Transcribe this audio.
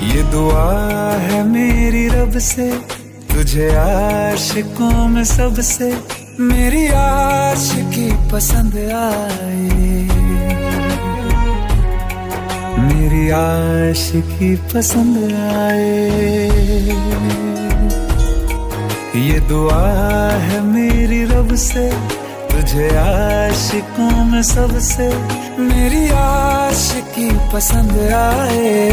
ये दुआ है मेरी रब से, तुझे आशिकों में सबसे मेरी आशिकी पसंद आए, मेरी आशिकी पसंद आए। ये दुआ है मेरी रब से, तुझे आशिकों में सबसे मेरी आशिकी पसंद आए।